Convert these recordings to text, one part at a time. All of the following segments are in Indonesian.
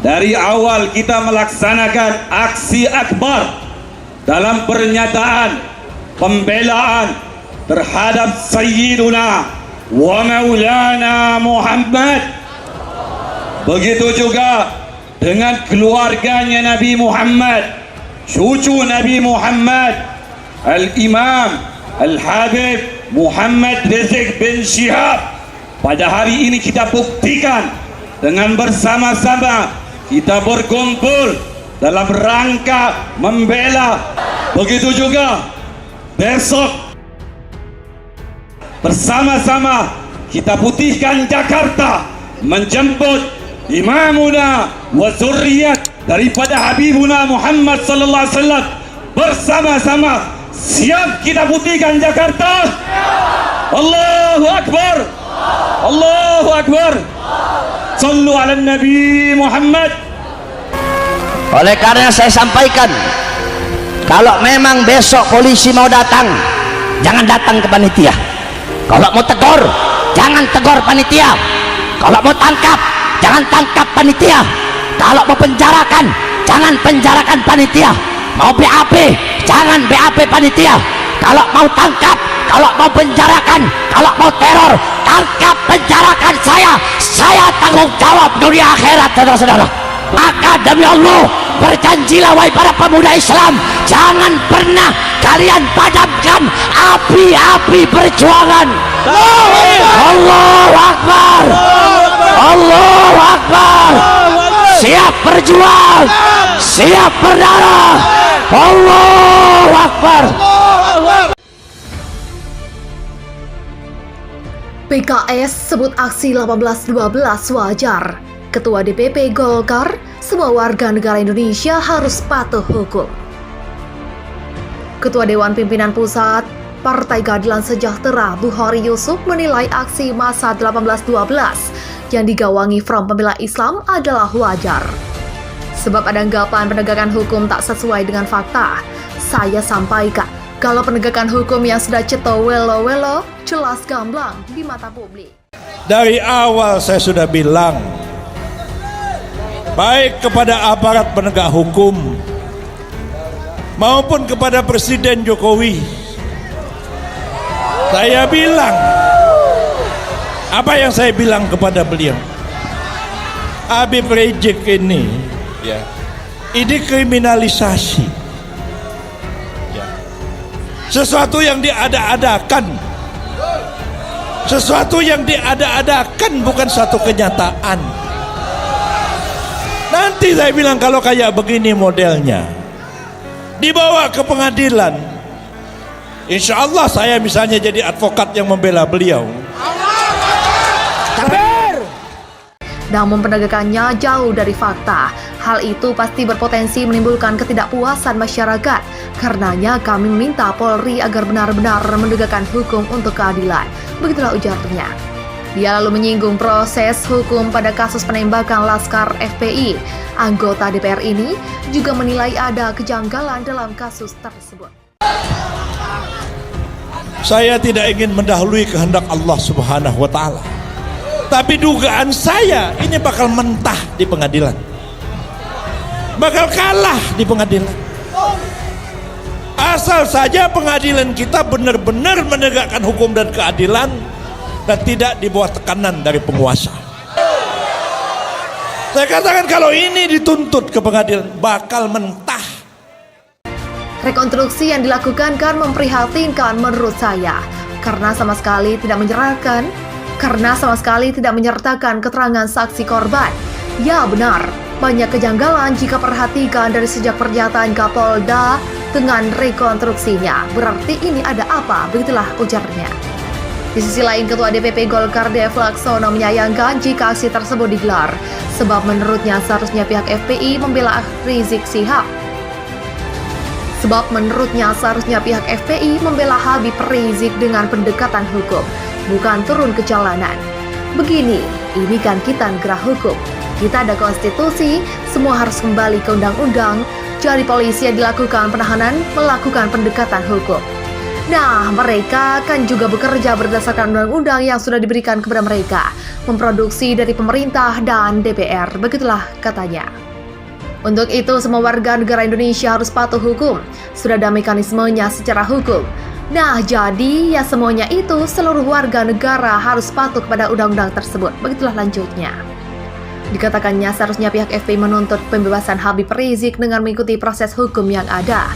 dari awal kita melaksanakan aksi akbar dalam pernyataan pembelaan terhadap Sayyiduna wa Maulana Muhammad. Begitu juga dengan keluarganya Nabi Muhammad, cucu Nabi Muhammad, Al-Imam Al-Habib Muhammad Rizik bin Syihab. Pada hari ini kita buktikan dengan bersama-sama kita berkumpul dalam rangka membela. Begitu juga besok bersama-sama kita putihkan Jakarta, menjemput imamuna wa zurriyat daripada Habibuna Muhammad sallallahu alaihi wasallam. Bersama-sama siap kita putihkan Jakarta. Allahu Akbar, Allahu Akbar. Sallu ala Nabi Muhammad. Oleh karena saya sampaikan, kalau memang besok polisi mau datang, jangan datang ke panitia. Kalau mau tegur, jangan tegur panitia. Kalau mau tangkap, jangan tangkap panitia. Kalau mau penjarakan, jangan penjarakan panitia. Mau BAP, jangan BAP panitia. Kalau mau tangkap, kalau mau penjarakan, kalau mau teror, tangkap, penjarakan saya tanggung jawab dunia akhirat, saudara-saudara. Maka demi Allah, berjanjilah wahai para pemuda Islam, jangan pernah kalian padamkan api-api perjuangan. Allahu Akbar, Allahu Akbar. Siap berjuang, siap berdarah. Allahu Akbar. PKS sebut aksi 18/12 wajar. Ketua DPP Golkar, semua warga negara Indonesia harus patuh hukum. Ketua Dewan Pimpinan Pusat Partai Keadilan Sejahtera Bukhari Yusuf menilai aksi massa 18/12 yang digawangi Front Pembela Islam adalah wajar. Sebab ada anggapan penegakan hukum tak sesuai dengan fakta. Saya sampaikan, kalau penegakan hukum yang sudah ceto welo-welo, jelas gamblang di mata publik. Dari awal saya sudah bilang, baik kepada aparat penegak hukum maupun kepada Presiden Jokowi, saya bilang apa yang saya bilang kepada beliau. Habib Rizik ini ini kriminalisasi, sesuatu yang diada-adakan, sesuatu yang diada-adakan, bukan satu kenyataan. Nanti saya bilang kalau kayak begini modelnya dibawa ke pengadilan, insya Allah saya misalnya jadi advokat yang membela beliau. Namun penegakannya jauh dari fakta. Hal itu pasti berpotensi menimbulkan ketidakpuasan masyarakat. Karenanya kami meminta Polri agar benar-benar menegakkan hukum untuk keadilan. Begitulah ujarnya. Dia lalu menyinggung proses hukum pada kasus penembakan Laskar FPI. Anggota DPR ini juga menilai ada kejanggalan dalam kasus tersebut. Saya tidak ingin mendahului kehendak Allah Subhanahu wa Ta'ala, tapi dugaan saya ini bakal mentah di pengadilan, bakal kalah di pengadilan. Asal saja pengadilan kita benar-benar menegakkan hukum dan keadilan dan tidak di bawah tekanan dari penguasa. Saya katakan kalau ini dituntut ke pengadilan bakal mentah. Rekonstruksi yang dilakukan kan memprihatinkan menurut saya, karena sama sekali tidak menyertakan keterangan saksi korban. Ya benar, banyak kejanggalan jika perhatikan dari sejak pernyataan Kapolda dengan rekonstruksinya. Berarti ini ada apa? Begitulah ujarnya. Di sisi lain, Ketua DPP Golkar Dev Laksono menyayangkan jika aksi tersebut digelar, sebab menurutnya seharusnya pihak FPI membela Rizik Syihab. Habib Rizik dengan pendekatan hukum, bukan turun ke jalanan. Begini, ini kan kita negara hukum. Kita ada konstitusi, semua harus kembali ke undang-undang. Jadi polisi yang dilakukan penahanan melakukan pendekatan hukum. Nah, mereka kan juga bekerja berdasarkan undang-undang yang sudah diberikan kepada mereka, memproduksi dari pemerintah dan DPR, begitulah katanya. Untuk itu, semua warga negara Indonesia harus patuh hukum. Sudah ada mekanismenya secara hukum. Nah, jadi ya semuanya itu seluruh warga negara harus patuh kepada undang-undang tersebut. Begitulah lanjutnya. Dikatakannya seharusnya pihak FPI menuntut pembebasan Habib Rizik dengan mengikuti proses hukum yang ada.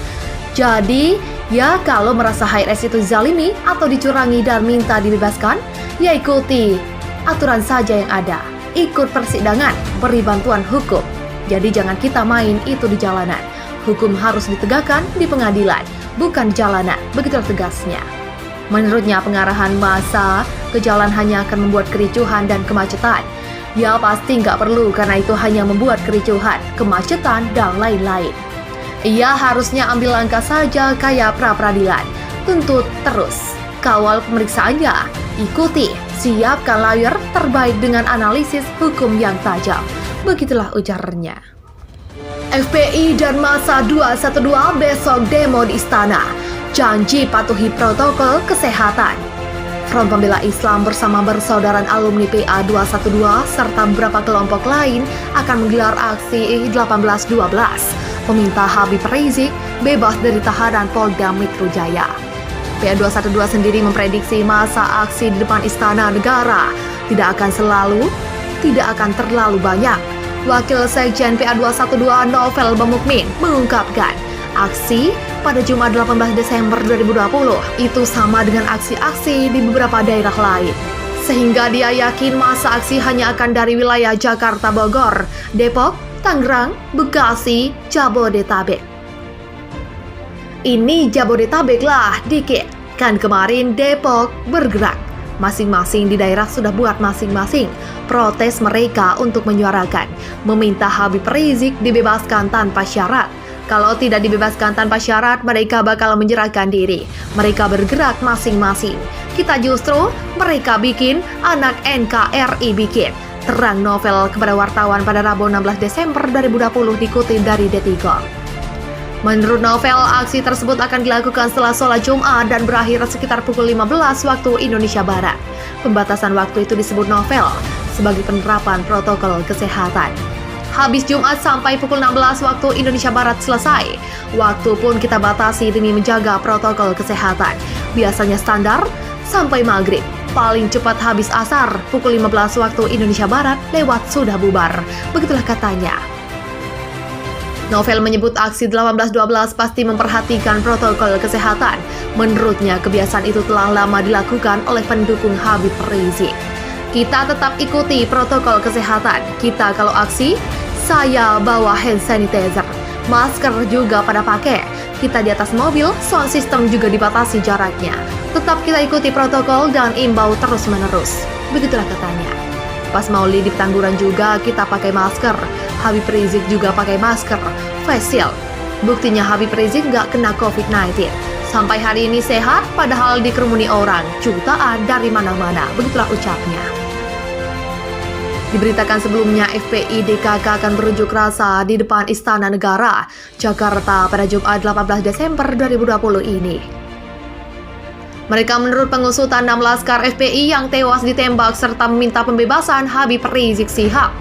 Jadi, ya kalau merasa HRS itu zalimi atau dicurangi dan minta dibebaskan, ya ikuti aturan saja yang ada. Ikut persidangan, beri bantuan hukum. Jadi jangan kita main itu di jalanan. Hukum harus ditegakkan di pengadilan, bukan jalanan, begitulah tegasnya. Menurutnya pengarahan massa ke jalan hanya akan membuat kericuhan dan kemacetan. Ya pasti nggak perlu karena itu hanya membuat kericuhan, kemacetan, dan lain-lain. Ia harusnya ambil langkah saja kayak pra-peradilan. Tuntut terus, kawal pemeriksaannya, ikuti, siapkan lawyer terbaik dengan analisis hukum yang tajam. Begitulah ujarnya. FPI dan massa 212 besok demo di istana. Janji patuhi protokol kesehatan. Front Pembela Islam bersama Persaudaraan Alumni PA 212 serta beberapa kelompok lain akan menggelar aksi 18.12 meminta Habib Rizik bebas dari tahanan Polda Metro Jaya. PA 212 sendiri memprediksi masa aksi di depan Istana Negara tidak akan terlalu banyak. Wakil Sekjen PA 212 Novel Bamukmin mengungkapkan, aksi pada Jumat 18 Desember 2020 itu sama dengan aksi-aksi di beberapa daerah lain. Sehingga dia yakin masa aksi hanya akan dari wilayah Jakarta, Bogor, Depok, Tangerang, Bekasi, Jabodetabek. Ini Jabodetabek lah dikit. Kan kemarin Depok bergerak. Masing-masing di daerah sudah buat masing-masing protes mereka untuk menyuarakan, meminta Habib Rizik dibebaskan tanpa syarat. Kalau tidak dibebaskan tanpa syarat, mereka bakal menyerahkan diri. Mereka bergerak masing-masing. Kita justru, mereka bikin, anak NKRI bikin. Terang Novel kepada wartawan pada Rabu 16 Desember 2020 dikutip dari Detikcom. Menurut Novel, aksi tersebut akan dilakukan setelah sholat Jumat dan berakhir sekitar pukul 15 waktu Indonesia Barat. Pembatasan waktu itu disebut Novel sebagai penerapan protokol kesehatan. Habis Jumat sampai pukul 16 waktu Indonesia Barat selesai. Waktu pun kita batasi demi menjaga protokol kesehatan. Biasanya standar sampai maghrib. Paling cepat habis asar pukul 15 waktu Indonesia Barat lewat sudah bubar. Begitulah katanya. Novel menyebut aksi 18.12 pasti memperhatikan protokol kesehatan. Menurutnya kebiasaan itu telah lama dilakukan oleh pendukung Habib Rizik. Kita tetap ikuti protokol kesehatan. Kita kalau aksi, saya bawa hand sanitizer, masker juga pada pakai. Kita di atas mobil, sound system juga dibatasi jaraknya. Tetap kita ikuti protokol dan imbau terus-menerus. Begitulah katanya. Pas Maulid di Petamburan juga kita pakai masker. Habib Rizik juga pakai masker, face shield. Buktinya Habib Rizik nggak kena COVID-19. Sampai hari ini sehat, padahal dikerumuni orang, jutaan dari mana-mana. Begitulah ucapnya. Diberitakan sebelumnya FPI DKK akan berunjuk rasa di depan Istana Negara, Jakarta pada Jumat 18 Desember 2020 ini. Mereka menurut pengusutan 6 laskar FPI yang tewas ditembak serta meminta pembebasan Habib Rizik Syihab.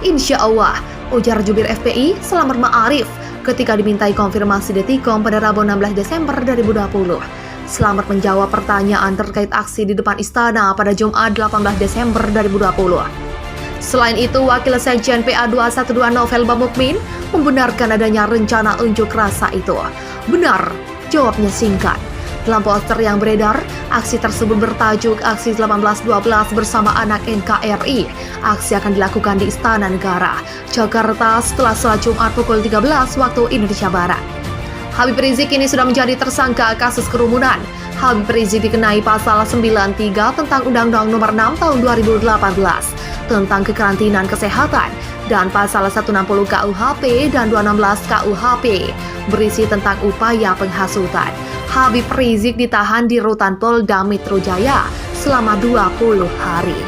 Insya Allah, ujar jubir FPI Selamat Ma'arif ketika dimintai konfirmasi Detikcom pada Rabu 16 Desember 2020. Selamat menjawab pertanyaan terkait aksi di depan Istana pada Jumat 18 Desember 2020. Selain itu, Wakil Sekjen PA 212 Novel Bamukmin membenarkan adanya rencana unjuk rasa itu. Benar, jawabnya singkat. Dalam poster yang beredar, aksi tersebut bertajuk Aksi 18.12 bersama anak NKRI. Aksi akan dilakukan di Istana Negara, Jakarta setelah sholat Jumat pukul 13 waktu Indonesia Barat. Habib Rizik ini sudah menjadi tersangka kasus kerumunan. Habib Rizik dikenai pasal 93 tentang Undang-Undang Nomor 6 Tahun 2018 tentang kekarantinaan kesehatan dan pasal 160 KUHP dan 216 KUHP berisi tentang upaya penghasutan. Habib Rizik ditahan di rutan Polda Metro Jaya selama 20 hari.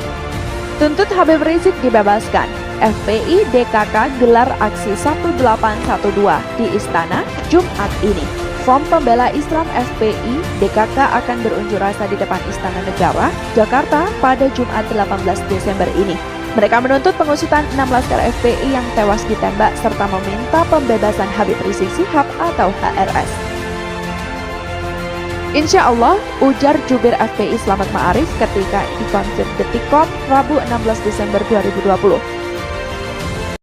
Tuntut Habib Rizik dibebaskan. FPI DKK gelar aksi 1812 di Istana Jumat ini. Front Pembela Islam FPI DKK akan berunjuk rasa di depan Istana Negara, Jakarta pada Jumat 18 Desember ini. Mereka menuntut pengusutan 6 laskar FPI yang tewas ditembak serta meminta pembebasan Habib Rizik Syihab atau HRS. Insya Allah, ujar jubir FPI Slamet Ma'arif ketika dikonfirmasi Detikcom Rabu 16 Desember 2020.